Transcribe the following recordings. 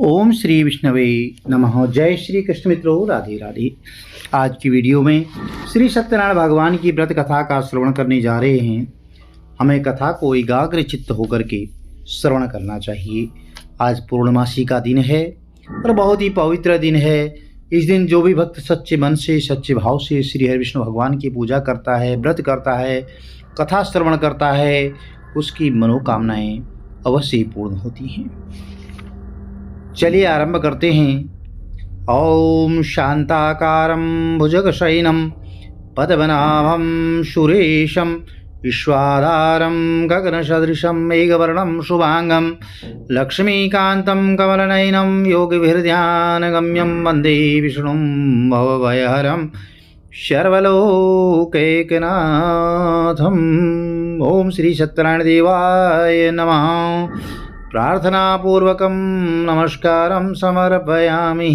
ओम श्री विष्णवे नमः। जय श्री कृष्ण मित्रों, राधे राधे। आज की वीडियो में श्री सत्यनारायण भगवान की व्रत कथा का श्रवण करने जा रहे हैं। हमें कथा को एकाग्र चित्त होकर के श्रवण करना चाहिए। आज पूर्णमासी का दिन है और बहुत ही पवित्र दिन है। इस दिन जो भी भक्त सच्चे मन से सच्चे भाव से श्री हरि विष्णु भगवान की पूजा करता है, व्रत करता है, कथा श्रवण करता है, उसकी मनोकामनाएं अवश्य ही पूर्ण होती हैं। चलिए आरंभ करते हैं। ओम शांताकारं भुजगशयनं पद्मनाभं सुरेशं विश्वाधारं गगनसदृशं मेघवर्णं शुभांगं लक्ष्मीकान्तं कमलनयनं योगिभिर्ध्यानगम्यं वन्दे विष्णुं भवभयहरं सर्वलोकैकनाथम्। ओम श्री सत्यनारायण देवाय नमः। प्रार्थनापूर्वकं नमस्कारं समर्पयामि।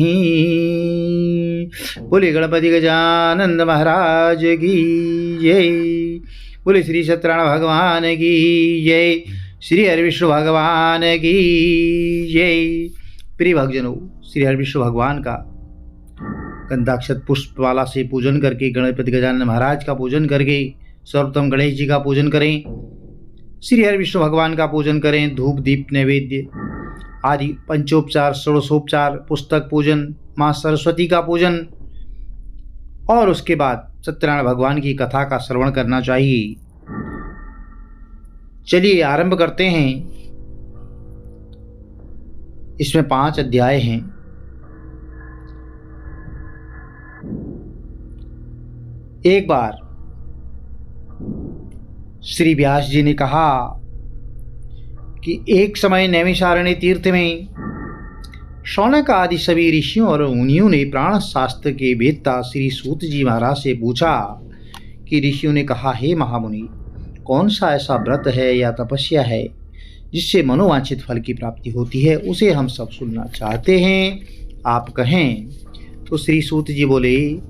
बोले गणपति गजानन महाराज की जय। बोले श्री सत्यनारायण भगवान की जय। श्री हरि विष्णु भगवान की जय। प्रिय भक्तजनों, श्री हरि विष्णु भगवान का गंधाक्षत पुष्पमाला से पूजन करके, गणपति गजानन महाराज का पूजन करके, सर्वप्रथम गणेश जी का पूजन करें, श्री हरि विष्णु भगवान का पूजन करें। धूप दीप नैवेद्य आदि पंचोपचार षोडशोपचार, पुस्तक पूजन, माँ सरस्वती का पूजन और उसके बाद सत्यनारायण भगवान की कथा का श्रवण करना चाहिए। चलिए आरंभ करते हैं। इसमें 5 अध्याय हैं। एक बार श्री व्यास जी ने कहा कि एक समय नैमिषारण्य तीर्थ में शौनक आदि सभी ऋषियों और मुनियों ने प्राण शास्त्र के वेदता श्री सूत जी महाराज से पूछा कि ऋषियों ने कहा, हे महामुनि, कौन सा ऐसा व्रत है या तपस्या है जिससे मनोवांछित फल की प्राप्ति होती है, उसे हम सब सुनना चाहते हैं, आप कहें। तो श्री सूत जी बोले,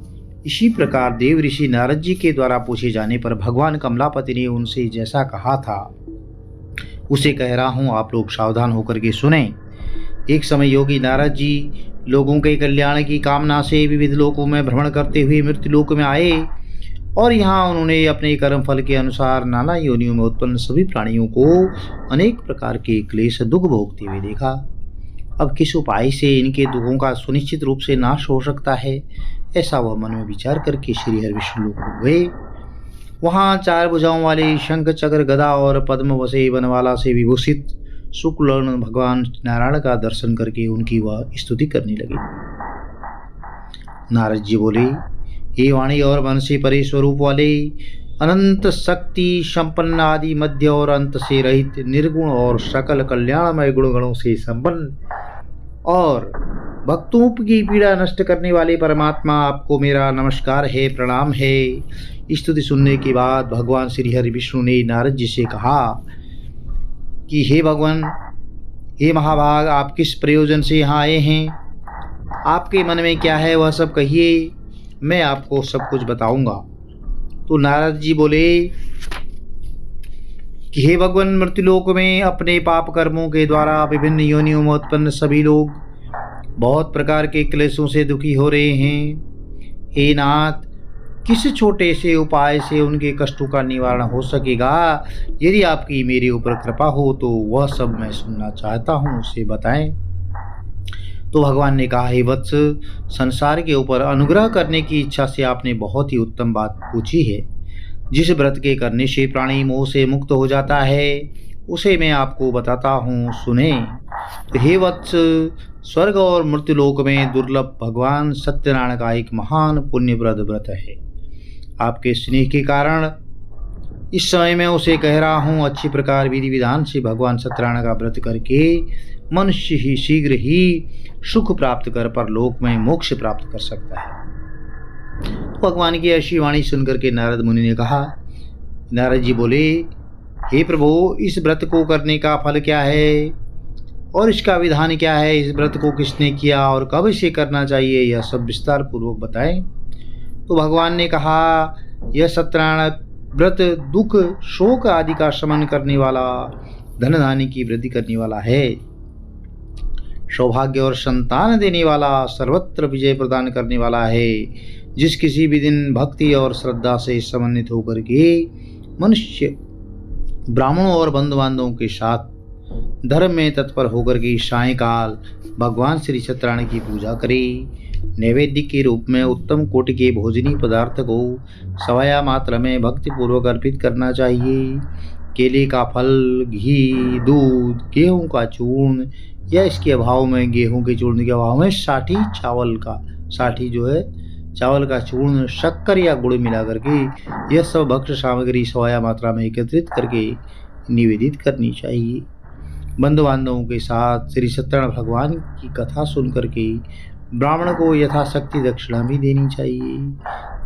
इसी प्रकार देव ऋषि नारद जी के द्वारा पूछे जाने पर भगवान कमलापति ने उनसे जैसा कहा था उसे कह रहा हूँ, आप लोग सावधान होकर के सुने। एक समय योगी नारद जी लोगों के कल्याण की कामना से विविध लोकों में भ्रमण करते हुए मृत्यु लोक में आए और यहाँ उन्होंने अपने कर्म फल के अनुसार नाना योनियों में उत्पन्न सभी प्राणियों को अनेक प्रकार के क्लेश दुख भोगते हुए देखा। अब किस उपाय से इनके दुखों का सुनिश्चित रूप से नाश हो सकता है, ऐसा वह मन में विचार करके श्री हरि विष्णु लोक को गए। वहाँ 4 भुजाओं वाले शंख चक्र गदा और पद्म वसे बनवाला से विभूषित शुक्ल भगवान नारायण का दर्शन करके उनकी वह स्तुति करने लगे। नारद जी बोले, हे वाणी और मन से परे स्वरूप वाले, अनंत शक्ति संपन्न आदि मध्य और अंत से रहित निर्गुण और सकल कल्याणमय गुणगणों से संपन्न और भक्तों की पीड़ा नष्ट करने वाले परमात्मा, आपको मेरा नमस्कार है, प्रणाम है। स्तुति सुनने के बाद भगवान श्री हरि विष्णु ने नारद जी से कहा कि हे भगवान, हे महाभाग, आप किस प्रयोजन से यहाँ आए हैं, आपके मन में क्या है वह सब कहिए, मैं आपको सब कुछ बताऊंगा। तो नारद जी बोले कि हे भगवान, मृत्युलोक में अपने पाप कर्मों के द्वारा विभिन्न योनियों में उत्पन्न सभी लोग बहुत प्रकार के क्लेशों से दुखी हो रहे हैं। हे नाथ, किस छोटे से उपाय से उनके कष्टों का निवारण हो सकेगा? यदि आपकी मेरे ऊपर कृपा हो तो वह सब मैं सुनना चाहता हूँ, उसे बताएं। तो भगवान ने कहा, हे वत्स, संसार के ऊपर अनुग्रह करने की इच्छा से आपने बहुत ही उत्तम बात पूछी है। जिस व्रत के करने से प्राणी मोह से मुक्त हो जाता है उसे मैं आपको बताता हूँ, सुने। तो हे वत्स, स्वर्ग और मृत्युलोक में दुर्लभ भगवान सत्यनारायण का एक महान पुण्यप्रद व्रत है। आपके स्नेह के कारण इस समय मैं उसे कह रहा हूँ। अच्छी प्रकार विधि विधान से भगवान सत्यनारायण का व्रत करके मनुष्य ही शीघ्र ही सुख प्राप्त कर परलोक में मोक्ष प्राप्त कर सकता है। भगवान की ऐसी वाणी सुनकर के नारद मुनि ने कहा, नारद जी बोले, हे प्रभु, इस व्रत को करने का फल क्या है और इसका विधान क्या है? इस व्रत को किसने किया और कब इसे करना चाहिए, यह सब विस्तार पूर्वक बताएं। तो भगवान ने कहा, यह सत्यनारायण व्रत दुख शोक आदि का शमन करने वाला, धन धान्य की वृद्धि करने वाला है। सौभाग्य और संतान देने वाला, सर्वत्र विजय प्रदान करने वाला है। जिस किसी भी दिन भक्ति और श्रद्धा से समन्वित होकर के मनुष्य ब्राह्मणों और बंधु बांधवों के साथ धर्म में तत्पर होकर के सायंकाल भगवान श्री सत्यनारायण की पूजा करे, नैवेद्य के रूप में उत्तम कोटि के भोजनी पदार्थ को सवाया मात्रा में भक्ति पूर्वक अर्पित करना चाहिए। केले का फल, घी, दूध, गेहूं का चूर्ण या इसके अभाव में गेहूं के चूर्ण के अभाव में साठी जो है चावल का चूर्ण, शक्कर या गुड़ मिला करके यह सब भक्ष्य सामग्री सवाया मात्रा में एकत्रित करके निवेदित करनी चाहिए। बंधु बांधवों के साथ श्री सत्यनारायण भगवान की कथा सुन करके ब्राह्मण को यथाशक्ति दक्षिणा भी देनी चाहिए।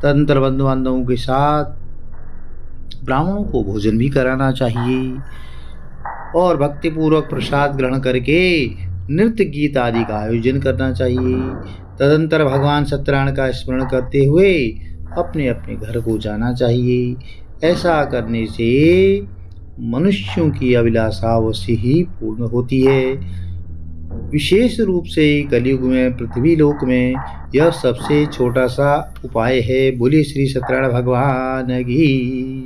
तदनंतर बंधु बांधवों के साथ ब्राह्मणों को भोजन भी कराना चाहिए और भक्तिपूर्वक प्रसाद ग्रहण करके नृत्य गीत आदि का आयोजन करना चाहिए। तदनंतर भगवान सत्यनारायण का स्मरण करते हुए अपने अपने घर को जाना चाहिए। ऐसा करने से मनुष्यों की अभिलाषा अवश्य ही पूर्ण होती है। विशेष रूप से कलयुग में पृथ्वी लोक में यह सबसे छोटा सा उपाय है। बोलिए श्री सत्यनारायण भगवान की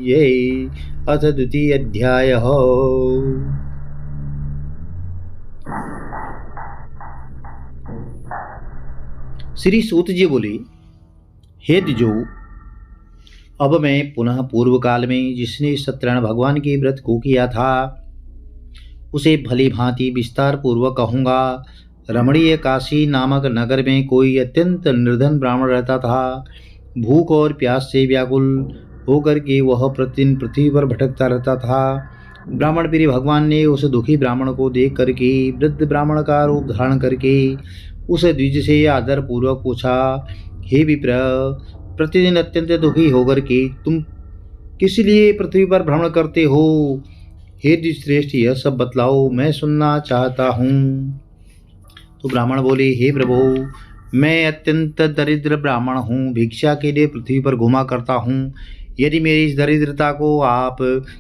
जय। अथ द्वितीय अध्याय। श्री सूत जी बोले, हे द्विजो, अब मैं पुनः पूर्व काल में जिसने सत्यनारायण भगवान के व्रत को किया था उसे भली भांति विस्तार पूर्वक कहूँगा। रमणीय काशी नामक नगर में कोई अत्यंत निर्धन ब्राह्मण रहता था। भूख और प्यास से व्याकुल होकर के वह प्रतिदिन पृथ्वी पर भटकता रहता था। ब्राह्मण प्रिय भगवान ने उस दुखी ब्राह्मण को देख करके वृद्ध ब्राह्मण का रूप धारण करके उस द्विज से आदर पूर्वक पूछा, हे विप्र, प्रतिदिन अत्यंत दुखी होकर के तुम किस लिए पृथ्वी पर भ्रमण करते हो? हे द्विजश्रेष्ठ, यह सब बतलाओ, मैं सुनना चाहता हूँ। तो ब्राह्मण बोले, हे प्रभु, मैं अत्यंत दरिद्र ब्राह्मण हूँ, भिक्षा के लिए पृथ्वी पर घुमा करता हूँ। यदि मेरी इस दरिद्रता को आप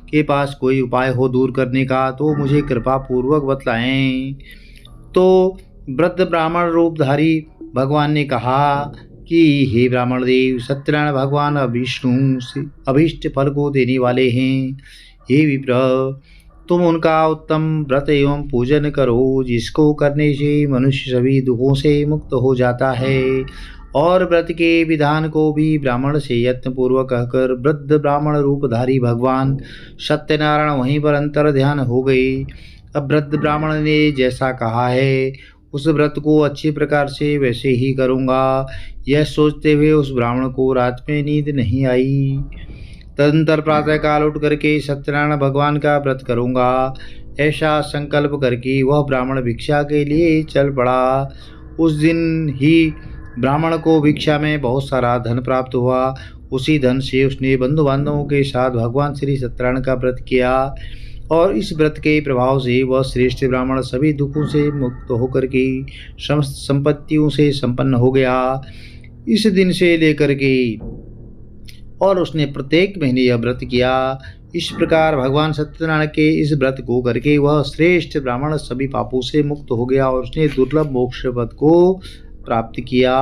के पास कोई उपाय हो दूर करने का तो मुझे कृपा पूर्वक बतलाएं। तो वृद्ध ब्राह्मण रूपधारी भगवान ने कहा कि हे ब्राह्मण देव, सत्यनारायण भगवान विष्णु अभीष्ट फल को देने वाले हैं। हे विप्र, तुम उनका उत्तम व्रत एवं पूजन करो, जिसको करने से मनुष्य सभी दुखों से मुक्त हो जाता है। और व्रत के विधान को भी ब्राह्मण से यत्न पूर्वक कहकर वृद्ध ब्राह्मण रूपधारी भगवान सत्यनारायण वहीं पर अंतर ध्यान हो गए। अब वृद्ध ब्राह्मण ने जैसा कहा है उस व्रत को अच्छी प्रकार से वैसे ही करूँगा। यह सोचते हुए उस ब्राह्मण को रात में नींद नहीं आई। तदनंतर प्रातःकाल उठ करके सत्यनारायण भगवान का व्रत करूँगा, ऐसा संकल्प करके वह ब्राह्मण भिक्षा के लिए चल पड़ा। उस दिन ही ब्राह्मण को भिक्षा में बहुत सारा धन प्राप्त हुआ। उसी धन से उसने बंधु बांधवों के साथ भगवान श्री सत्यनारायण का व्रत किया और इस व्रत के प्रभाव से वह श्रेष्ठ ब्राह्मण सभी दुखों से मुक्त होकर के समस्त संपत्तियों से संपन्न हो गया। इस दिन से लेकर के और उसने प्रत्येक महीने यह व्रत किया। इस प्रकार भगवान सत्यनारायण के इस व्रत को करके वह श्रेष्ठ ब्राह्मण सभी पापों से मुक्त हो गया और उसने दुर्लभ मोक्ष पद को प्राप्त किया।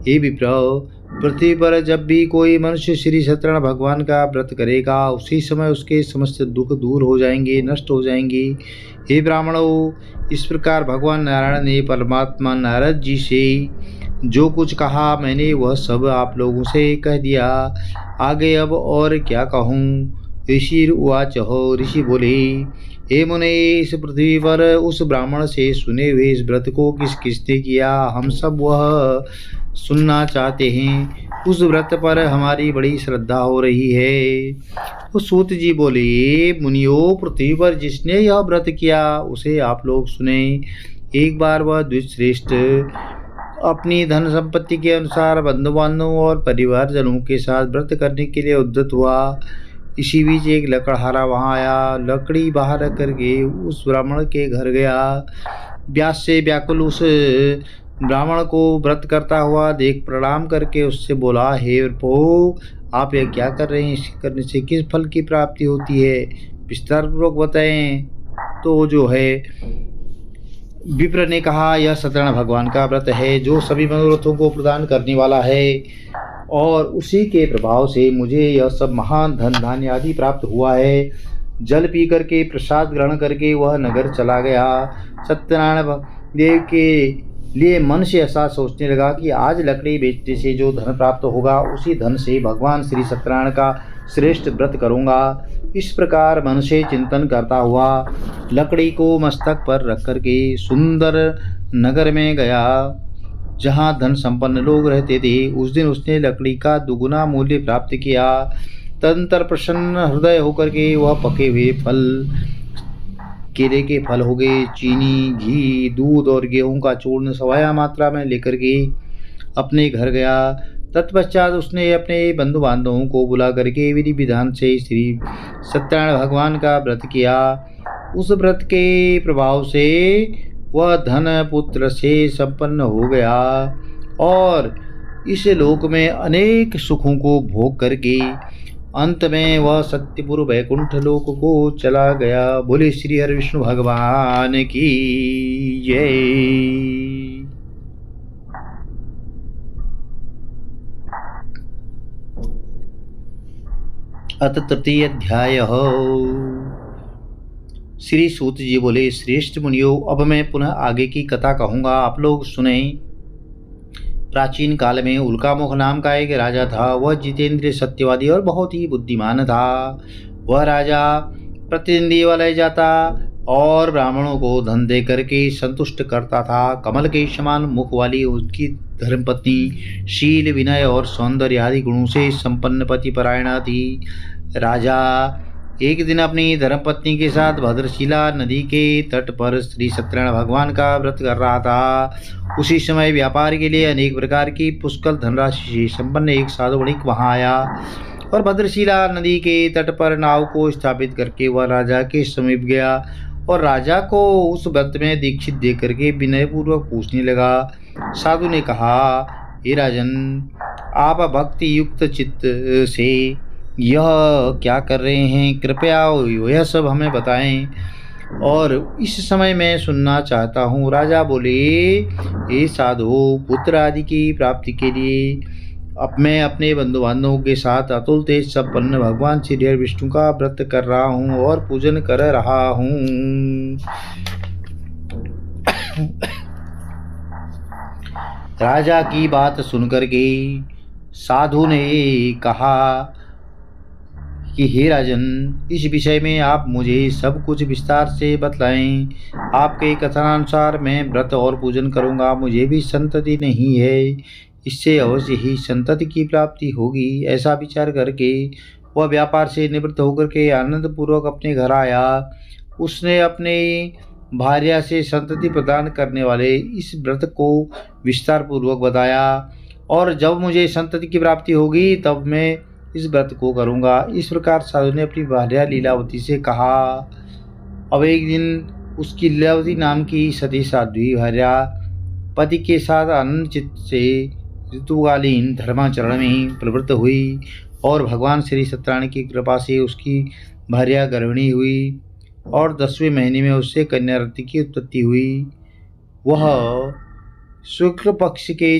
हे विप्र, पृथ्वी पर जब भी कोई मनुष्य श्री सत्यनारायण भगवान का व्रत करेगा उसी समय उसके समस्त दुख दूर हो जाएंगे, नष्ट हो जाएंगे। हे ब्राह्मणों, इस प्रकार भगवान नारायण ने परमात्मा नारद जी से जो कुछ कहा मैंने वह सब आप लोगों से कह दिया। आगे अब और क्या कहूँ? ऋषि उवाच हो। ऋषि बोले, हे मुने, इस पृथ्वी पर उस ब्राह्मण से सुने हुए इस व्रत को किस किसने किया, हम सब वह सुनना चाहते हैं। उस व्रत पर हमारी बड़ी श्रद्धा हो रही है। तो सूत जी बोले, मुनियो, पृथ्वी पर जिसने यह व्रत किया उसे आप लोग सुने। एक बार वह द्विजश्रेष्ठ अपनी धन संपत्ति के अनुसार बंधु बांधवों और परिवारजनों के साथ व्रत करने के लिए उद्यत हुआ। इसी बीच एक लकड़हारा वहाँ आया। लकड़ी बाहर रख करके उस ब्राह्मण के घर गया। व्यास से व्याकुल उस ब्राह्मण को व्रत करता हुआ देख प्रणाम करके उससे बोला, हे प्रभु, आप यह क्या कर रहे हैं? इसे करने से किस फल की प्राप्ति होती है? विस्तार पूर्वक बताएं। तो जो है विप्र ने कहा, यह सत्यनारायण भगवान का व्रत है जो सभी मनोरथों को प्रदान करने वाला है, और उसी के प्रभाव से मुझे यह सब महान धन धान्य आदि प्राप्त हुआ है। जल पी करके प्रसाद ग्रहण करके वह नगर चला गया। सत्यनारायण देव के लिए मन से ऐसा सोचने लगा कि आज लकड़ी बेचने से जो धन प्राप्त होगा उसी धन से भगवान श्री सत्यनारायण का श्रेष्ठ व्रत करूंगा। इस प्रकार मन से चिंतन करता हुआ लकड़ी को मस्तक पर रख करके सुंदर नगर में गया जहाँ धन संपन्न लोग रहते थे। उस दिन उसने लकड़ी का दुगुना मूल्य प्राप्त किया। तदंतर प्रसन्न हृदय होकर के वह पके हुए फल, केले के फल हो गए, चीनी, घी, दूध और गेहूं का चूर्ण सवाया मात्रा में लेकर के अपने घर गया। तत्पश्चात उसने अपने बंधु बांधवों को बुला करके विधि विधान से श्री सत्यनारायण भगवान का व्रत किया। उस व्रत के प्रभाव से वह धन पुत्र से संपन्न हो गया और इस लोक में अनेक सुखों को भोग करके अंत में वह सत्यपुर वैकुंठ लोक को चला गया। बोले श्री हरि विष्णु भगवान की जय। अथ तृतीय अध्याय। श्री सूत जी बोले, श्रेष्ठ मुनियों, अब मैं पुनः आगे की कथा कहूँगा, आप लोग सुने। प्राचीन काल में उल्कामुख नाम का एक राजा था। वह जितेंद्रिय, सत्यवादी और बहुत ही बुद्धिमान था। वह राजा प्रतिदिन देवालय जाता और ब्राह्मणों को धन दे करके संतुष्ट करता था। कमल के समान मुख वाली उसकी धर्मपत्नी शील, विनय और सौंदर्य आदि गुणों से संपन्न पतिपरायणा थी। राजा एक दिन अपनी धर्मपत्नी के साथ भद्रशिला नदी के तट पर श्री सत्यनारायण भगवान का व्रत कर रहा था। उसी समय व्यापार के लिए अनेक प्रकार की पुष्कल धनराशि से संपन्न एक साधु वणिक वहां आया और भद्रशिला नदी के तट पर नाव को स्थापित करके वह राजा के समीप गया और राजा को उस व्रत में दीक्षित देकर करके विनयपूर्वक पूछने लगा। साधु ने कहा, हे राजन, आप भक्ति युक्त चित्त से यह क्या कर रहे हैं? कृपया यह सब हमें बताएं और इस समय मैं सुनना चाहता हूँ। राजा बोले, हे साधु, पुत्र आदि की प्राप्ति के लिए अब मैं अपने बंधु बांधवों के साथ अतुल तेज संपन्न भगवान श्री हरि विष्णु का व्रत कर रहा हूँ और पूजन कर रहा हूँ। राजा की बात सुनकर के साधु ने कहा कि हे राजन, इस विषय में आप मुझे सब कुछ विस्तार से बतलाएं। आपके कथनानुसार मैं व्रत और पूजन करूंगा। मुझे भी संतति नहीं है, इससे अवश्य ही संतति की प्राप्ति होगी। ऐसा विचार करके वह व्यापार से निवृत्त होकर के आनंद पूर्वक अपने घर आया। उसने अपने भार्या से संतति प्रदान करने वाले इस व्रत को विस्तार पूर्वक बताया और जब मुझे संतति की प्राप्ति होगी तब मैं इस व्रत को करूंगा। इस प्रकार साधु ने अपनी भार्या लीलावती से कहा। अब एक दिन उसकी लीलावती नाम की सती साध्वी भार्या पति के साथ आनंद चित्त से ऋतुकालीन धर्माचरण में प्रवृत्त हुई और भगवान श्री सत्यनारायण की कृपा से उसकी भार्या गर्भिणी हुई और 10वें महीने में उससे कन्या रत्न की उत्पत्ति हुई। वह शुक्ल पक्ष के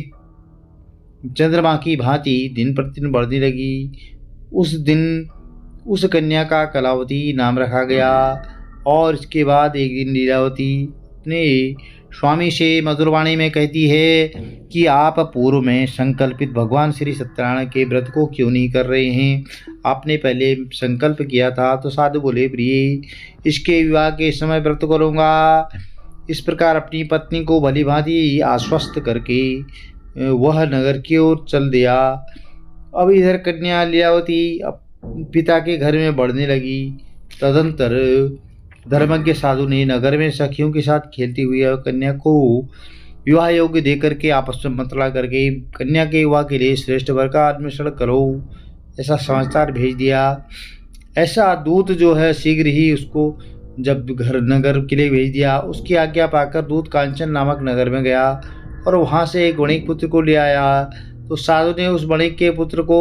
चंद्रमा की भांति दिन प्रतिदिन बढ़ने लगी। उस दिन उस कन्या का कलावती नाम रखा गया और इसके बाद एक दिन लीलावती अपने स्वामी से मधुरवाणी में कहती है कि आप पूर्व में संकल्पित भगवान श्री सत्यनारायण के व्रत को क्यों नहीं कर रहे हैं? आपने पहले संकल्प किया था। तो साधु बोले, प्रिय, इसके विवाह के समय व्रत करूँगा। इस प्रकार अपनी पत्नी को भली भांति आश्वस्त करके वह नगर की ओर चल दिया। अब इधर कन्या लीलावती पिता के घर में बढ़ने लगी। तदंतर धर्मज्ञ साधु ने नगर में सखियों के साथ खेलती हुई कन्या को विवाह योग्य देकर के आपस में मतला करके कन्या के विवाह के लिए श्रेष्ठ वर का अन्वेषण करो, ऐसा समाचार भेज दिया। ऐसा दूत जो है शीघ्र ही उसको जब नगर के लिए भेज दिया, उसकी आज्ञा पाकर दूत कांचन नामक नगर में गया और वहाँ से एक वणिक पुत्र को ले आया। तो साधु ने उस वणिक के पुत्र को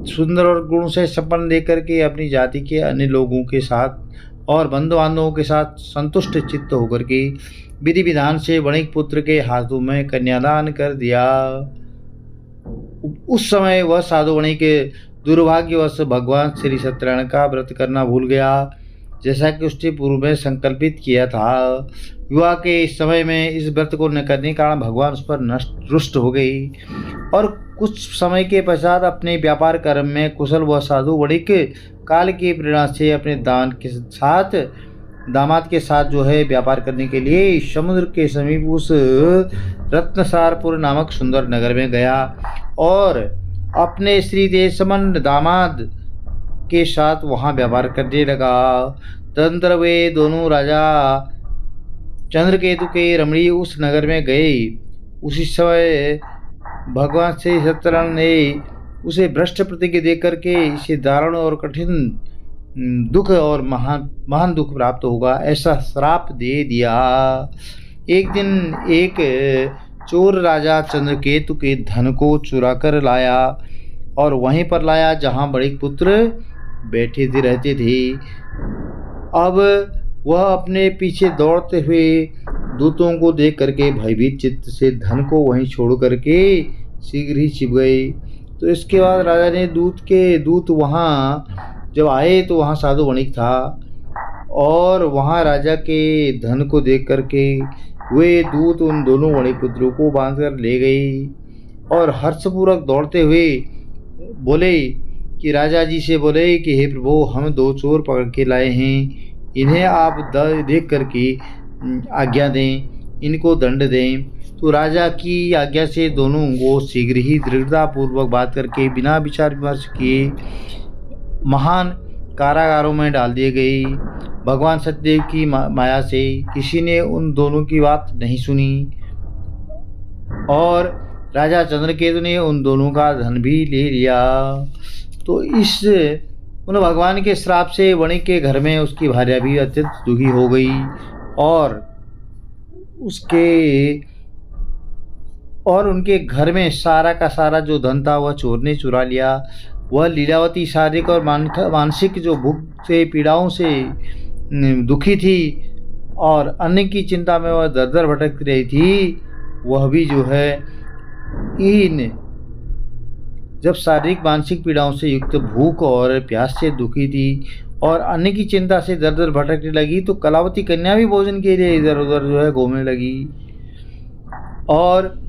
सुंदर और गुण से संपन्न देकर के अपनी जाति के अन्य लोगों के साथ और बंधु बांधवों के साथ संतुष्ट चित्त होकर के विधि विधान से वणिक पुत्र के हाथों में कन्यादान कर दिया। उस समय वह साधु वणिक दुर्भाग्यवश भगवान श्री सत्यनारायण का व्रत करना भूल गया, जैसा कि उसने पूर्व में संकल्पित किया था। विवाह के इस समय में इस व्रत को न करने के कारण भगवान उस पर रुष्ट हो गई और कुछ समय के पश्चात अपने व्यापार कर्म में कुशल वह साधु वणिक काल की प्रेरणा से अपने दामाद के साथ जो है व्यापार करने के लिए समुद्र के समीप उस रत्नसारपुर नामक सुंदर नगर में गया और अपने श्री देशमन दामाद के साथ वहाँ व्यापार करने लगा। तदनंतर वे दोनों राजा चंद्रकेतु के रमणीय उस नगर में गए। उसी समय भगवान श्री सत्यनारायण ने उसे भ्रष्ट प्रतिज्ञा दे करके इसे दारुण और कठिन दुख और महान दुख प्राप्त होगा ऐसा श्राप दे दिया। एक दिन एक चोर राजा चंद्रकेतु के धन को चुरा कर लाया और वहीं पर लाया जहां वणिक पुत्र बैठे थे रहते थे। अब वह अपने पीछे दौड़ते हुए दूतों को देख करके भयभीत चित्त से धन को वहीं छोड़ करके शीघ्र ही छिप गए। तो इसके बाद राजा ने दूत वहाँ जब आए तो वहाँ साधु वणिक था और वहाँ राजा के धन को देख करके वे दूत उन दोनों वणिक पुत्रों को बांधकर ले गई और हर्षपूर्वक दौड़ते हुए बोले कि राजा जी से बोले कि हे प्रभु, हम दो चोर पकड़ के लाए हैं, इन्हें आप देख करके आज्ञा दें, इनको दंड दें। तो राजा की आज्ञा से दोनों को शीघ्र ही दृढ़तापूर्वक बात करके बिना विचार विमर्श किए महान कारागारों में डाल दिए गए। भगवान सत्यदेव की माया से किसी ने उन दोनों की बात नहीं सुनी और राजा चंद्रकेतु ने उन दोनों का धन भी ले लिया। तो उन भगवान के श्राप से वणिक के घर में उसकी भार्या भी अत्यंत दुखी हो गई और उनके घर में सारा का सारा जो धन था वह चोर ने चुरा लिया। वह लीलावती शारीरिक और मानसिक जो भूख से पीड़ाओं से दुखी थी और अन्न की चिंता में वह दर दर भटक रही थी, वह भी जो है जब शारीरिक मानसिक पीड़ाओं से युक्त भूख और प्यास से दुखी थी और अन्न की चिंता से दर दर भटकने लगी, तो कलावती कन्या भी भोजन के लिए इधर उधर जो है घूमने लगी। और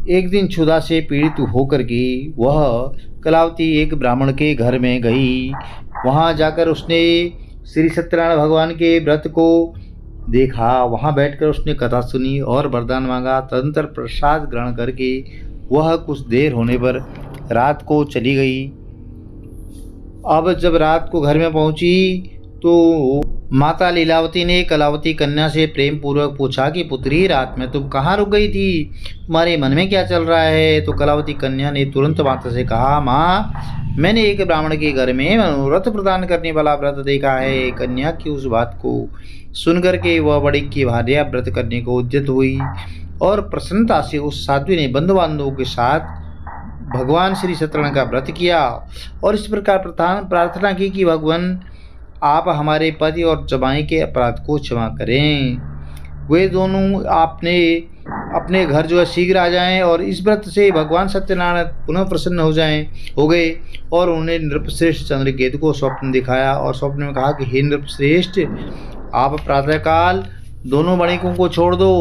एक दिन क्षुधा से पीड़ित होकर के वह कलावती एक ब्राह्मण के घर में गई। वहाँ जाकर उसने श्री सत्यनारायण भगवान के व्रत को देखा। वहाँ बैठकर उसने कथा सुनी और वरदान मांगा। तदनंतर प्रसाद ग्रहण करके वह कुछ देर होने पर रात को चली गई। अब जब रात को घर में पहुंची तो माता लीलावती ने कलावती कन्या से प्रेम पूर्वक पूछा कि पुत्री, रात में तुम कहाँ रुक गई थी, तुम्हारे मन में क्या चल रहा है। तो कलावती कन्या ने तुरंत माता से कहा, माँ, मैंने एक ब्राह्मण के घर में मनोरथ प्रदान करने वाला व्रत देखा है। कन्या की उस बात को सुनकर के वह वणिक की भार्या व्रत करने को उद्यत हुई और प्रसन्नता से उस साध्वी ने बंधु बांधवों के साथ भगवान श्री सत्यनारायण का व्रत किया और इस प्रकार प्रार्थना की कि भगवान आप हमारे पति और जमाई के अपराध को क्षमा करें। वे दोनों अपने घर जो है शीघ्र आ जाएं और इस व्रत से भगवान सत्यनारायण पुनः प्रसन्न हो गए और उन्होंने नृपश्रेष्ठ चंद्रकेतु को स्वप्न दिखाया और स्वप्न में कहा कि हे नृपश्रेष्ठ, आप प्रातःकाल दोनों वणिकों को छोड़ दो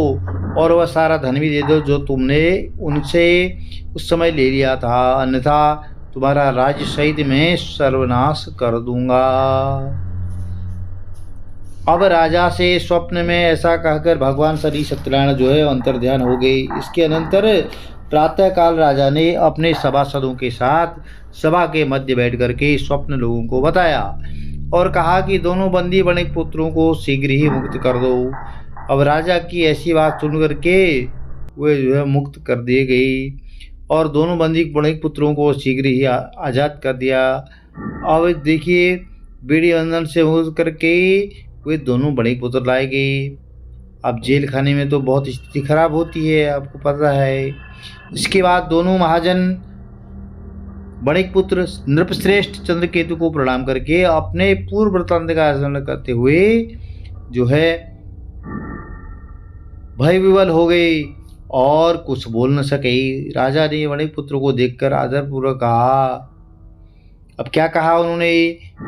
और वह सारा धन भी दे दो जो तुमने उनसे उस समय ले लिया था, अन्यथा तुम्हारा राज्य सहित मैं सर्वनाश कर दूंगा। अब राजा से स्वप्न में ऐसा कहकर भगवान श्री सत्यनारायण जो है अंतर्ध्यान हो गए। इसके अनंतर प्रातःकाल राजा ने अपने सभासदों के साथ सभा के मध्य बैठ करके स्वप्न लोगों को बताया और कहा कि दोनों बंदी वणिक पुत्रों को शीघ्र ही मुक्त कर दो। अब राजा की ऐसी बात सुन करके वे जो है मुक्त कर दिए गई और दोनों बंदी वणिक पुत्रों को शीघ्र ही आज़ाद कर दिया। अब देखिए, बीड़ी बंधन से मुक्त करके वे दोनों वणिक पुत्र लाए गए। अब जेल खाने में तो बहुत स्थिति खराब होती है, आपको पता है। इसके बाद दोनों महाजन वणिक पुत्र नृपश्रेष्ठ चंद्रकेतु को प्रणाम करके अपने पूर्व वृत्तांत का स्मरण करते हुए जो है भय विवल हो गए और कुछ बोल न सके। राजा ने वणिक पुत्र को देखकर आदरपूर्वक कहा, अब क्या कहा उन्होंने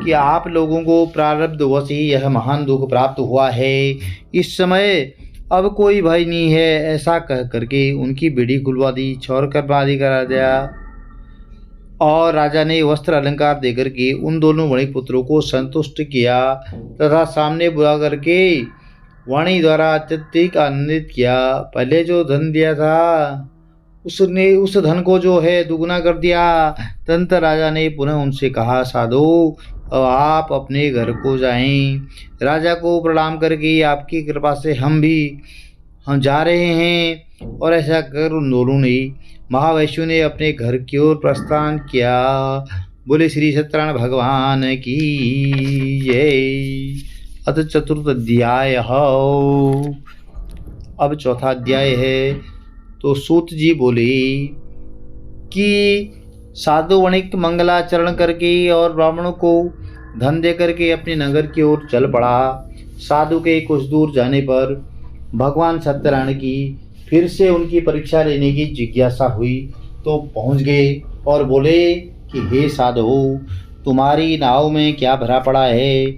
कि आप लोगों को प्रारब्धवश ही यह महान दुख प्राप्त हुआ है, इस समय अब कोई भय नहीं है। ऐसा कह करके उनकी बेड़ी खुलवा दी, छोड़कर आदि करा दिया और राजा ने वस्त्र अलंकार देकर के उन दोनों वणिक पुत्रों को संतुष्ट किया तथा सामने बुला करके वाणी द्वारा अत्यधिक आनंदित किया। पहले जो धन दिया था उसने उस धन को जो है दुगना कर दिया। तदंतर राजा ने पुनः उनसे कहा, साधु अब आप अपने घर को जाएं। राजा को प्रणाम करके आपकी कृपा से हम जा रहे हैं। और ऐसा कर उन दोनों ने महावैश्यु ने अपने घर की ओर प्रस्थान किया। बोले श्री सत्यनारायण भगवान की जय। अथ चतुर्थ अध्याय। अब चौथा अध्याय है। तो सूत जी बोले कि साधु वणिक मंगलाचरण करके और ब्राह्मणों को धन दे करके अपने नगर की ओर चल पड़ा। साधु के कुछ दूर जाने पर भगवान सत्यनारायण की फिर से उनकी परीक्षा लेने की जिज्ञासा हुई तो पहुंच गए और बोले कि हे साधु, तुम्हारी नाव में क्या भरा पड़ा है।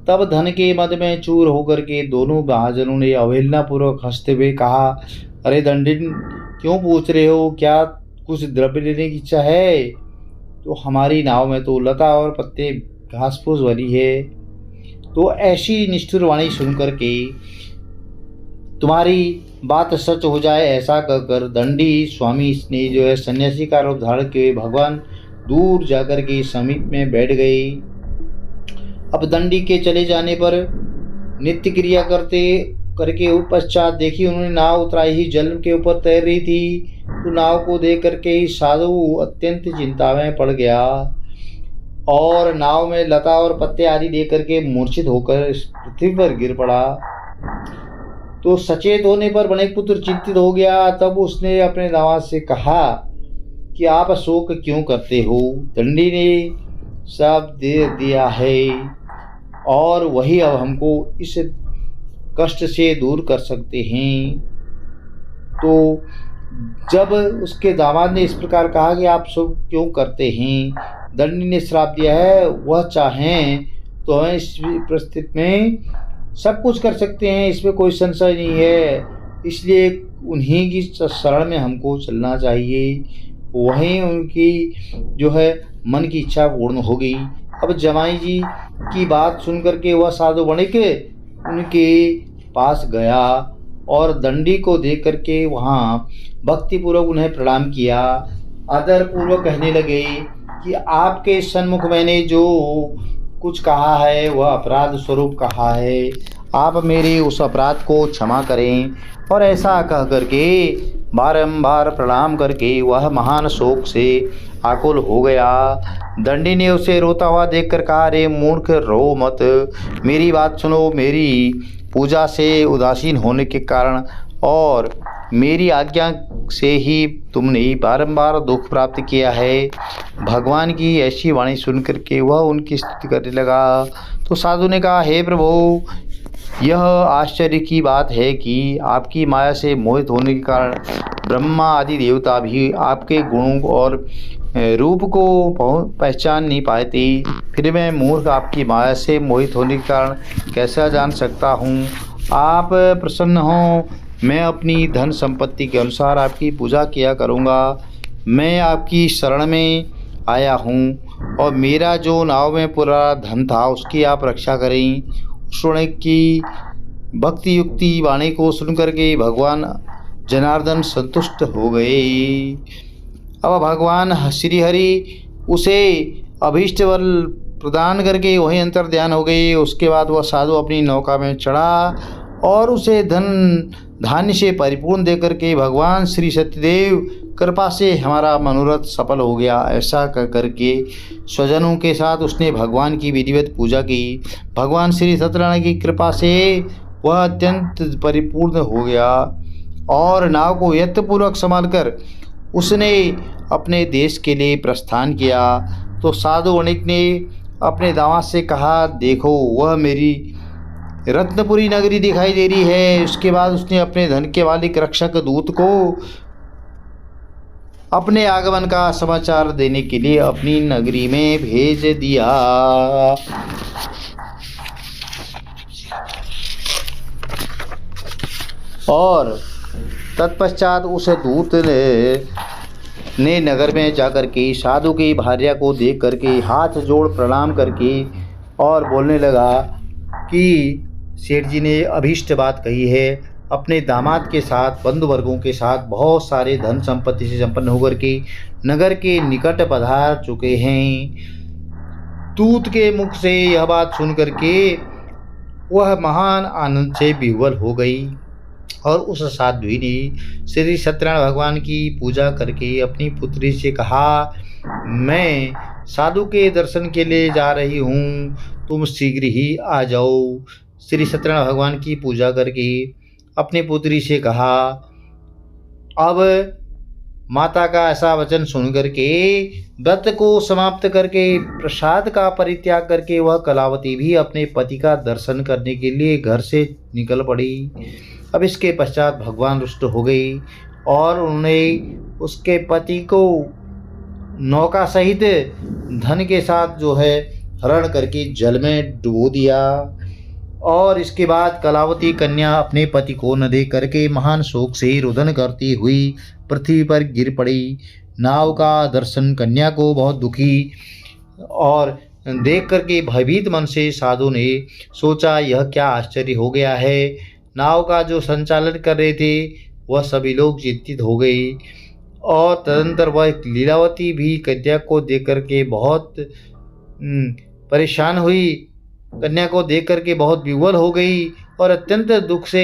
तब धन के मद में चूर होकर के दोनों महाजनों ने अवहेलना पूर्वक हंसते हुए कहा, अरे दंडिन, क्यों पूछ रहे हो, क्या कुछ द्रव्य लेने की इच्छा है। तो हमारी नाव में तो लता और पत्ते घास फूस भरी है। तो ऐसी निष्ठुर वाणी सुनकर के तुम्हारी बात सच हो जाए, ऐसा कहकर दंडी स्वामी ने जो है सन्यासी का रूप धारण किए भगवान दूर जाकर के समीप में बैठ गए। अब दंडी के चले जाने पर नित्य क्रिया करके पश्चात देखी उन्होंने नाव उतराई ही जल के ऊपर तैर रही थी। तो नाव को देख करके ही साधु अत्यंत चिंता में पड़ गया और नाव में लता और पत्ते आदि देख करके मूर्छित होकर पृथ्वी पर गिर पड़ा। तो सचेत होने पर वणिक पुत्र चिंतित हो गया। तब उसने अपने दामाद से कहा कि आप शोक क्यों करते हो, दंडी ने सब दे दिया है और वही अब हमको इस कष्ट से दूर कर सकते हैं। तो जब उसके दामाद ने इस प्रकार कहा कि आप शोक क्यों करते हैं, दंडी ने श्राप दिया है, वह चाहें तो हम इस परिस्थिति में सब कुछ कर सकते हैं, इसमें कोई संशय नहीं है। इसलिए उन्हीं की शरण में हमको चलना चाहिए। वहीं उनकी जो है मन की इच्छा पूर्ण हो गई। अब जमाई जी की बात सुन करके वह साधु वणिक उनके पास गया और दंडी को देख करके वहाँ भक्तिपूर्वक उन्हें प्रणाम किया। आदरपूर्वक कहने लगे कि आपके सन्मुख मैंने जो कुछ कहा है वह अपराध स्वरूप कहा है, आप मेरे उस अपराध को क्षमा करें। और ऐसा कह करके बारंबार प्रणाम करके वह महान शोक से आकुल हो गया। दंडी ने उसे रोता हुआ देखकर कहा, रे मूर्ख, रो मत, मेरी बात सुनो। मेरी पूजा से उदासीन होने के कारण और मेरी आज्ञा से ही तुमने बारंबार दुख प्राप्त किया है। भगवान की ऐसी वाणी सुनकर के वह उनकी स्तुति करने लगा। तो साधु ने कहा, हे प्रभु, यह आश्चर्य की बात है कि आपकी माया से मोहित होने के कारण ब्रह्मा आदि देवता भी आपके गुणों और रूप को पहचान नहीं पाते। फिर मैं मूर्ख आपकी माया से मोहित होने के कारण कैसा जान सकता हूँ। आप प्रसन्न हों, मैं अपनी धन संपत्ति के अनुसार आपकी पूजा किया करूँगा। मैं आपकी शरण में आया हूँ और मेरा जो नाव में पूरा धन था उसकी आप रक्षा करें। वणिक की भक्ति युक्ति वाणी को सुनकर के भगवान जनार्दन संतुष्ट हो गए। अब भगवान श्री हरि उसे अभीष्ट बल प्रदान करके वहीं अंतर ध्यान हो गए। उसके बाद वह साधु अपनी नौका में चढ़ा और उसे धन धान्य से परिपूर्ण देकर के भगवान श्री सत्यदेव कृपा से हमारा मनोरथ सफल हो गया, ऐसा कह करके स्वजनों के साथ उसने भगवान की विधिवत पूजा की। भगवान श्री सत्यनारायण की कृपा से वह अत्यंत परिपूर्ण हो गया और नाव को यत्नपूर्वक संभाल कर उसने अपने देश के लिए प्रस्थान किया तो साधु वणिक ने अपने दामाद से कहा, देखो वह मेरी रत्नपुरी नगरी दिखाई दे रही है। उसके बाद उसने अपने धन के मालिक रक्षक दूत को अपने आगमन का समाचार देने के लिए अपनी नगरी में भेज दिया। और तत्पश्चात उस दूत ने नगर में जाकर के साधु की भार्या को देख करके हाथ जोड़ प्रणाम करके और बोलने लगा कि सेठ जी ने अभीष्ट बात कही है। अपने दामाद के साथ बंधु वर्गों के साथ बहुत सारे धन संपत्ति से संपन्न होकर के नगर के निकट पधार चुके हैं। दूत के मुख से यह बात सुन करके वह महान आनंद से विह्वल हो गई और उस साध्वी ने श्री सत्यनारायण भगवान की पूजा करके अपनी पुत्री से कहा, मैं साधु के दर्शन के लिए जा रही हूँ, तुम शीघ्र ही आ जाओ। श्री सत्यनारायण भगवान की पूजा करके अपनी पुत्री से कहा। अब माता का ऐसा वचन सुन करके व्रत को समाप्त करके प्रसाद का परित्याग करके वह कलावती भी अपने पति का दर्शन करने के लिए घर से निकल पड़ी। अब इसके पश्चात भगवान रुष्ट हो गई और उन्होंने उसके पति को नौका सहित धन के साथ जो है हरण करके जल में डुबो दिया। और इसके बाद कलावती कन्या अपने पति को न देख करके महान शोक से रुदन करती हुई पृथ्वी पर गिर पड़ी। नाव का दर्शन कन्या को बहुत दुखी और देख करके भयभीत मन से साधु ने सोचा, यह क्या आश्चर्य हो गया है। नाव का जो संचालन कर रहे थे वह सभी लोग चिंतित हो गए और तदंतर वह लीलावती भी कन्या को देख करके बहुत परेशान हुई। कन्या को देख करके बहुत विह्वल हो गई और अत्यंत दुख से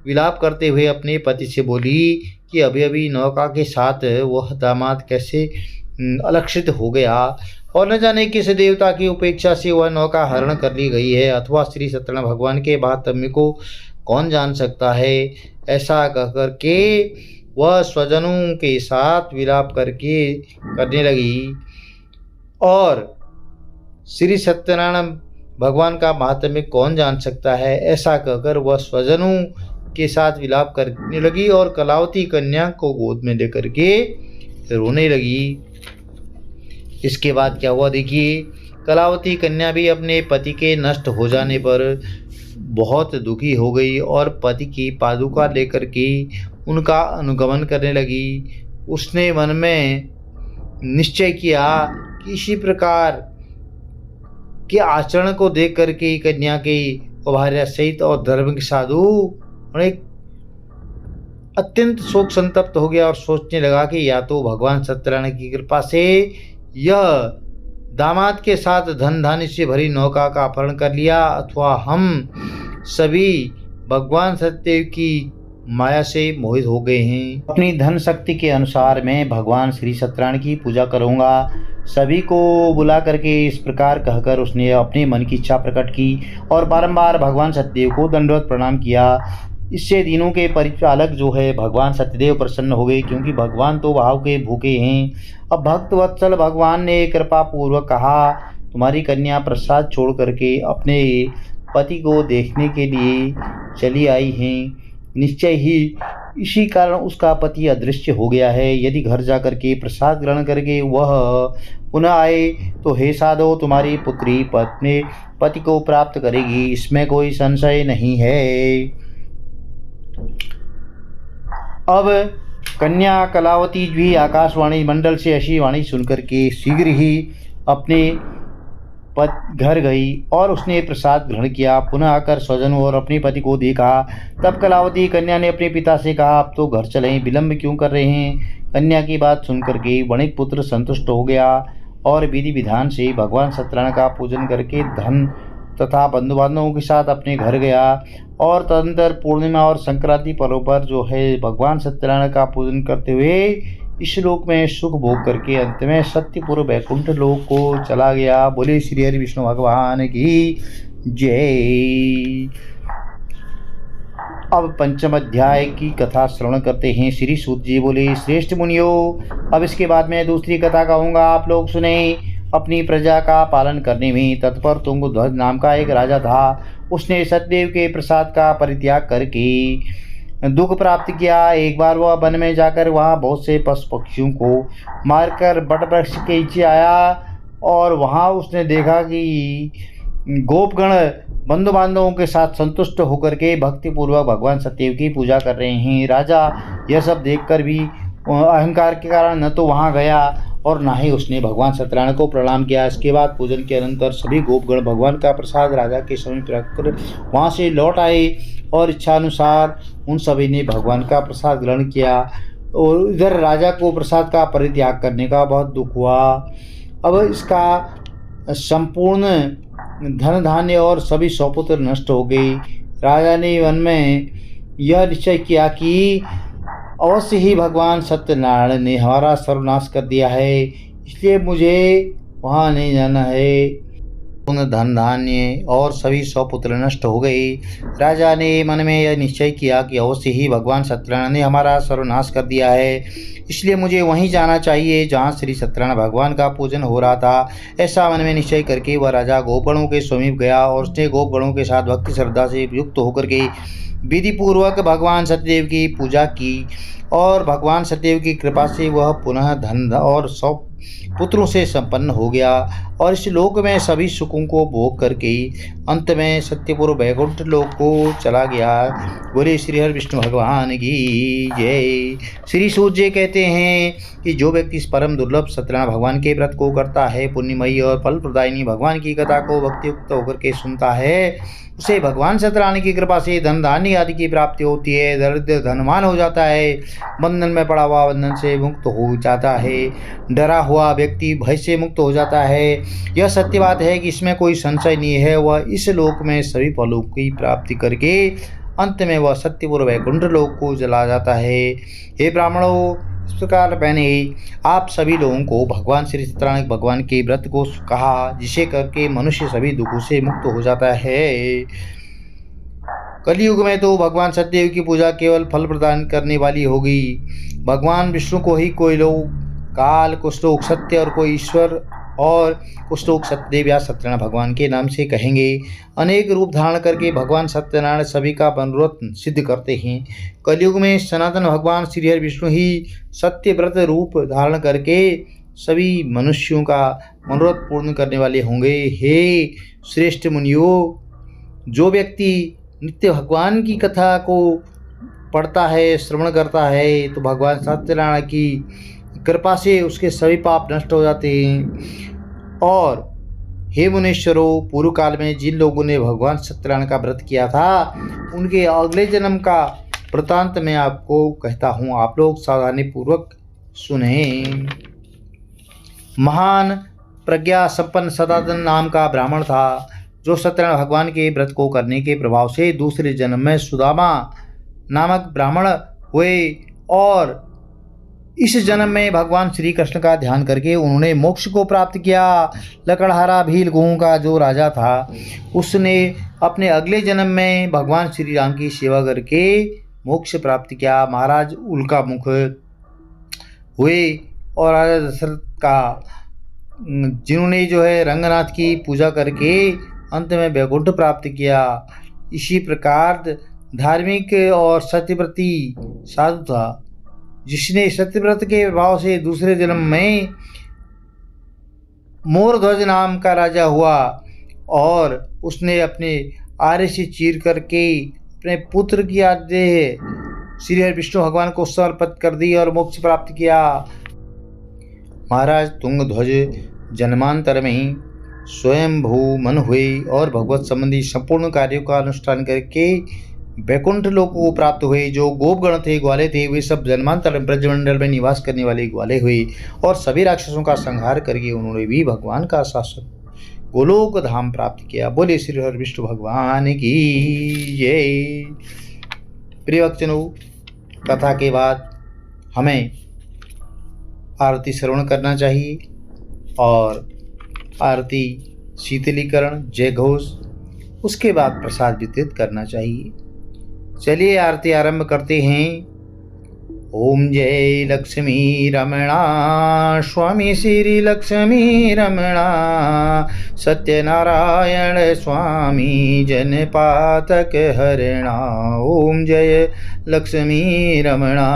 विलाप करते हुए अपने पति से बोली कि अभी अभी नौका के साथ वह दामाद कैसे अलक्षित हो गया और न जाने किस देवता की उपेक्षा से वह नौका हरण कर ली गई है, अथवा श्री सत्यनारायण भगवान के महात्म्य को कौन जान सकता है। ऐसा कह करके वह स्वजनों के साथ विलाप करके करने लगी और श्री सत्यनारायण भगवान का महात्म्य कौन जान सकता है, ऐसा कहकर वह स्वजनों के साथ विलाप करने लगी और कलावती कन्या को गोद में लेकर के रोने लगी। इसके बाद क्या हुआ देखिए, कलावती कन्या भी अपने पति के नष्ट हो जाने पर बहुत दुखी हो गई और पति की पादुका लेकर के उनका अनुगमन करने लगी। उसने मन में निश्चय किया कि इसी प्रकार के आचरण को देख करके कन्या की भार्या सहित और धर्म के साधु उन्हें अत्यंत शोक संतप्त हो गया और सोचने लगा कि या तो भगवान सत्यनारायण की कृपा से यह दामाद के साथ धन धान्य से भरी नौका का अपहरण कर लिया, अथवा हम सभी भगवान सत्यदेव की माया से मोहित हो गए हैं। अपनी धन शक्ति के अनुसार मैं भगवान श्री सत्यनारायण की पूजा करूंगा। सभी को बुला करके इस प्रकार कहकर उसने अपने मन की इच्छा प्रकट की और बारंबार भगवान सत्यदेव को दंडवत प्रणाम किया। इससे तीनों के परिचालक जो है भगवान सत्यदेव प्रसन्न हो गए, क्योंकि भगवान तो भाव के भूखे हैं। अब भक्त वत्सल भगवान ने कृपा पूर्वक कहा, तुम्हारी कन्या प्रसाद छोड़ करके अपने पति को देखने के लिए चली आई हैं। निश्चय ही इसी कारण उसका पति अदृश्य हो गया है। यदि घर जाकर के प्रसाद ग्रहण करके वह पुनः आए तो हे साधो, तुम्हारी पुत्री पत्नी पति को प्राप्त करेगी, इसमें कोई संशय नहीं है। अब कन्या कलावती भी आकाशवाणी मंडल से ऐसी वाणी सुनकर के शीघ्र ही अपने घर गई और उसने प्रसाद ग्रहण किया। पुनः आकर स्वजनों और अपने पति को देखा। तब कलावती कन्या ने अपने पिता से कहा, अब तो घर चलें, विलंब क्यों कर रहे हैं। कन्या की बात सुनकर के वणिक पुत्र संतुष्ट हो गया और विधि विधान से भगवान सत्यनारायण का पूजन करके धन तथा बंधु बांधवों के साथ अपने घर गया और तदनंतर पूर्णिमा और संक्रांति पर्व पर जो है भगवान सत्यनारायण का पूजन करते हुए इस लोक में सुख भोग करके अंत में सत्यपुर वैकुंठ लोक को चला गया। बोले श्री हरि विष्णु भगवान की जय। अब पंचम अध्याय की कथा श्रवण करते हैं। श्री सूत जी बोले, श्रेष्ठ मुनियों, अब इसके बाद मैं दूसरी कथा कहूँगा, आप लोग सुने। अपनी प्रजा का पालन करने में तत्पर तुंगध्वज नाम का एक राजा था। उसने सत्यदेव के प्रसाद का परित्याग करके दुख प्राप्त किया। एक बार वह वन में जाकर वहाँ बहुत से पशु पक्षियों को मारकर बट वृक्ष के नीचे आया और वहाँ उसने देखा कि गोपगण बंधु बांधवों के साथ संतुष्ट होकर के भक्तिपूर्वक भगवान सत्यदेव की पूजा कर रहे हैं। राजा यह सब देखकर भी अहंकार के कारण न तो वहाँ गया और न ही उसने भगवान सत्यनारायण को प्रणाम किया। इसके बाद पूजन के अनंतर सभी गोपगण भगवान का प्रसाद राजा के समीप रखकर वहाँ से लौट आए और इच्छानुसार उन सभी ने भगवान का प्रसाद ग्रहण किया। और इधर राजा को प्रसाद का परित्याग करने का बहुत दुख हुआ। अब इसका संपूर्ण धन धान्य और सभी सौपुत्र नष्ट हो गई। राजा ने वन में यह निश्चय किया कि अवश्य ही भगवान सत्यनारायण ने हमारा सर्वनाश कर दिया है, इसलिए मुझे वहाँ नहीं जाना है। धन धान्य और सभी सौपुत्र नष्ट हो गए। राजा ने मन में यह निश्चय किया कि अवश्य ही भगवान सत्यनारायण ने हमारा सर्वनाश कर दिया है, इसलिए मुझे वहीं जाना चाहिए जहाँ श्री सत्यनारायण भगवान का पूजन हो रहा था। ऐसा मन में निश्चय करके वह राजा गोपगणों के समीप गया और उसने गोपगणों के साथ भक्ति श्रद्धा से युक्त होकर के विधि पूर्वक भगवान सत्यदेव की पूजा की और भगवान सत्यदेव की कृपा से वह पुनः धन और सौ पुत्रों से संपन्न हो गया और इस लोक में सभी सुखों को भोग करके अंत में सत्यपुर वैकुंठ लोक को चला गया। बोले श्री हरि विष्णु भगवान की जय। श्री सूत जी कहते हैं कि जो व्यक्ति इस परम दुर्लभ सत्यनारायण भगवान के व्रत को करता है, पुण्यमयी और फल प्रदायिनी भगवान की कथा को भक्तियुक्त होकर के सुनता है, उसे भगवान सत्यनारायण की कृपा से धन धान्य आदि की प्राप्ति होती है। दरिद्र धनवान हो जाता है, बंधन में पड़ा हुआ बंधन से मुक्त हो जाता है, डरा हुआ व्यक्ति भय से मुक्त हो जाता है। यह सत्य बात है कि इसमें कोई संशय नहीं है। वह इस लोक में सभी फलों की प्राप्ति करके अंत में वह सत्यपुर वैकुंठ लोक को चला जाता है। हे ब्राह्मणों, इस प्रकार मैंने आप सभी लोगों को भगवान श्री सत्यनारायण भगवान के व्रत को कहा, जिसे करके मनुष्य सभी दुखों से मुक्त हो जाता है। कलयुग में तो भगवान सत्यदेव की पूजा केवल फल प्रदान करने वाली होगी। भगवान विष्णु को ही कोई लोग काल, कुछ लोग सत्य और कोई ईश्वर और कुछ लोग सत्यदेव या सत्यनारायण भगवान के नाम से कहेंगे। अनेक रूप धारण करके भगवान सत्यनारायण सभी का मनोरथ सिद्ध करते हैं। कलयुग में सनातन भगवान श्री हरि विष्णु ही सत्य व्रत रूप धारण करके सभी मनुष्यों का मनोरथ पूर्ण करने वाले होंगे। हे श्रेष्ठ मुनियों, जो व्यक्ति नित्य भगवान की कथा को पढ़ता है, श्रवण करता है, तो भगवान सत्यनारायण की कृपा से उसके सभी पाप नष्ट हो जाते हैं। और हे मुनीश्वरों, पूर्व काल में जिन लोगों ने भगवान सत्यनारायण का व्रत किया था, उनके अगले जन्म का वृतांत मैं आपको कहता हूँ, आप लोग सावधानी पूर्वक सुने। महान प्रज्ञा संपन्न सदानंद नाम का ब्राह्मण था, जो सत्यनारायण भगवान के व्रत को करने के प्रभाव से दूसरे जन्म में सुदामा नामक ब्राह्मण हुए और इस जन्म में भगवान श्री कृष्ण का ध्यान करके उन्होंने मोक्ष को प्राप्त किया। लकड़हारा भील गुहों का जो राजा था, उसने अपने अगले जन्म में भगवान श्री राम की सेवा करके मोक्ष प्राप्त किया। महाराज उल्का मुख हुए और राजा दशरथ का, जिन्होंने जो है रंगनाथ की पूजा करके अंत में वैकुंठ प्राप्त किया। इसी प्रकार धार्मिक और सत्यव्रती साधु था, जिसने सत्यव्रत के प्रभाव से दूसरे जन्म में मोरध्वज नाम का राजा हुआ और उसने अपने आर्य से चीर करके अपने पुत्र की आदेह श्री हरि विष्णु भगवान को समर्पित कर दी और मोक्ष प्राप्त किया। महाराज तुंगध्वज जन्मांतर में ही स्वयंभू मन हुए और भगवत संबंधी संपूर्ण कार्यों का अनुष्ठान करके वैकुंठ लोक को प्राप्त हुए। जो गोपगण थे, ग्वाले थे, वे सब जन्मांतर ब्रजमंडल में निवास करने वाले ग्वाले हुए और सभी राक्षसों का संहार करके उन्होंने भी भगवान का शाश्वत गोलोक धाम प्राप्त किया। बोले श्री हरि विष्णु भगवान की जय। प्रिय भक्तजनों, कथा के बाद हमें आरती श्रवण करना चाहिए और आरती शीतलीकरण, जय घोष, उसके बाद प्रसाद वितरित करना चाहिए। चलिए आरती आरंभ करते हैं। ओम जय लक्ष्मी रमणा स्वामी श्री लक्ष्मी रमणा सत्यनारायण स्वामी जनपातक हरणा। ओम जय लक्ष्मी रमणा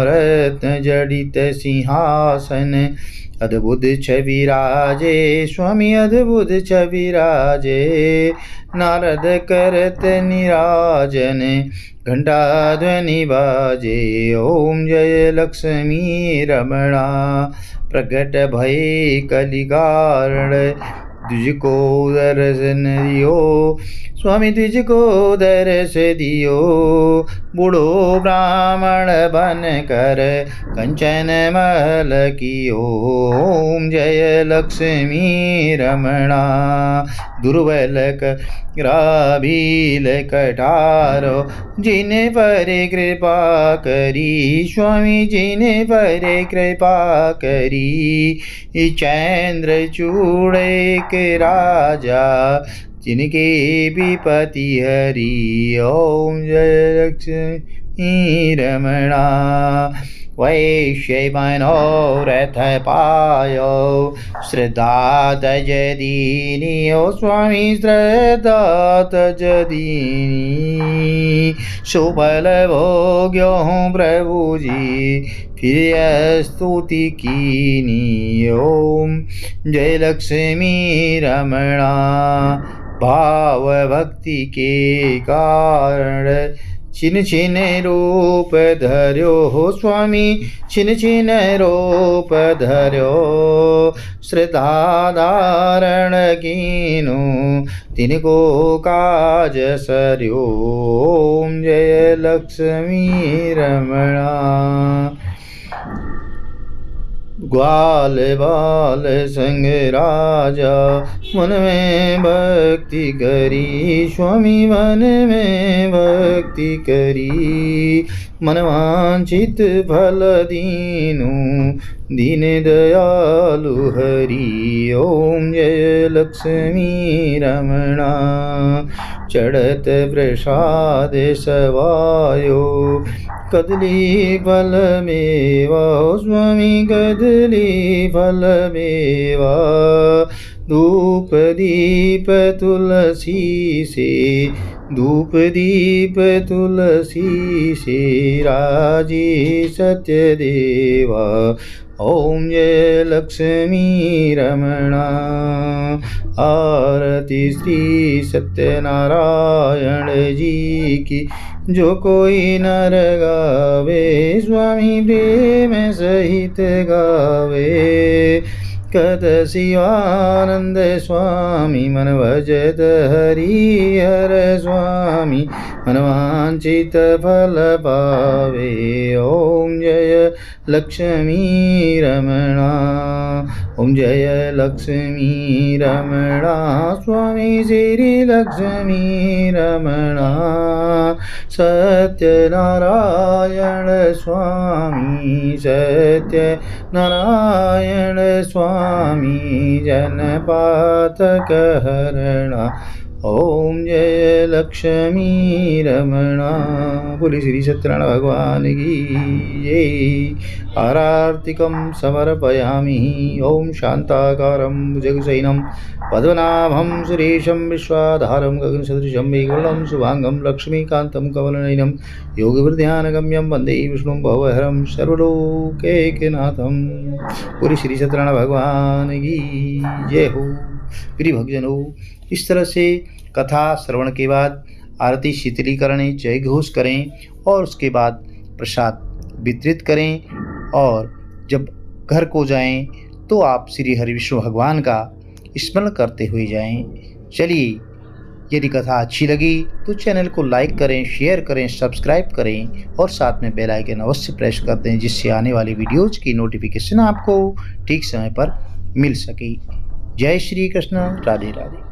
रत्न जडित सिंहासन अद्भुत छवि राजे स्वामी अद्भुत छवि राजे। नारद करत निराजन घंटा ध्वनि बाजे। ओम जय लक्ष्मी रमणा प्रगट भय कलिकारण तुझको दर्शन दियो स्वामी तुझको दर्श दियो। बूढ़ो ब्राह्मण बन कर कंचन महल कियो। ओम जय लक्ष्मी रमणा दुर्बल ग्राभील कटारो जिन पर कृपा करी स्वामी जिन पर कृपा करी। चंद्र चूड़े के राजा जिनके विपति हरि। ओम जय लक्ष्मी रमणा वैश्य मनोरथ पायो श्रद्धा तज दीनी। ओ स्वामी श्रद्धा तज दीनी। सुफल भोग्यो हूँ प्रभु जी फिर स्तुति कीनी। ओम जय लक्ष्मी रमणा भाव भक्ति के कारण छिन छिन रूप धर्यो हो स्वामी छिन छिन रूप धर्यो। श्रद्धा धारण कीनु तिनको काज सर्यो। ओम जय लक्ष्मी रमणा ग्वाल बाल संग राजा मन में भक्ति करी स्वामी मन में भक्ति करी। मनवांचित फल दीनु दीन दयालु हरि। ओम जय लक्ष्मी रमणा चढ़त प्रसाद सवायो कदली फल मेवा स्वामी कदली फल मेवा। धूप दीप तुलसी से धूप दीप तुलसी से राजी सत्य देवा। ओम जय लक्ष्मी रमणा आरती श्री सत्यनारायण जी की जो कोई नर गावे स्वामी प्रेम सहित गावे। कद शिवानंद स्वामी मन भजत हरि हर स्वामी मनवांचित फल पावे। ओम जय लक्ष्मी रमणा ओम जय लक्ष्मी रमणा स्वामी श्री लक्ष्मी रमणा। सत्यनारायण स्वामी सत्यनारायण स्वामी जनपातक हरणा। ओम जय लक्ष्मी रमणा। बोले श्री सत्यनारायण भगवान की जय। आरार्तिकं समर्पयामि। ओम शांताकारं भुजगशयनं पद्मनाभं सुरेशं विश्वाधारं गगनसदृशं मेघवर्णं शुभांगं लक्ष्मीकान्तं कमलनयनं योगिवृद्ध्यानगम्यं वन्दे विष्णुं भवहरं सर्वलोकैकनाथं। बोले श्री सत्यनारायण भगवान की जय हो। प्रिय भक्तजनों, इस तरह से कथा श्रवण के बाद आरती शीतलीकरण जय घोष करें और उसके बाद प्रसाद वितरित करें और जब घर को जाएं तो आप श्री हरि विष्णु भगवान का स्मरण करते हुए जाएं। चलिए, यदि कथा अच्छी लगी तो चैनल को लाइक करें, शेयर करें, सब्सक्राइब करें और साथ में बेल आइकन अवश्य प्रेस कर दें जिससे आने वाली वीडियोज की नोटिफिकेशन आपको ठीक समय पर मिल सके। जय श्री कृष्ण। राधे राधे।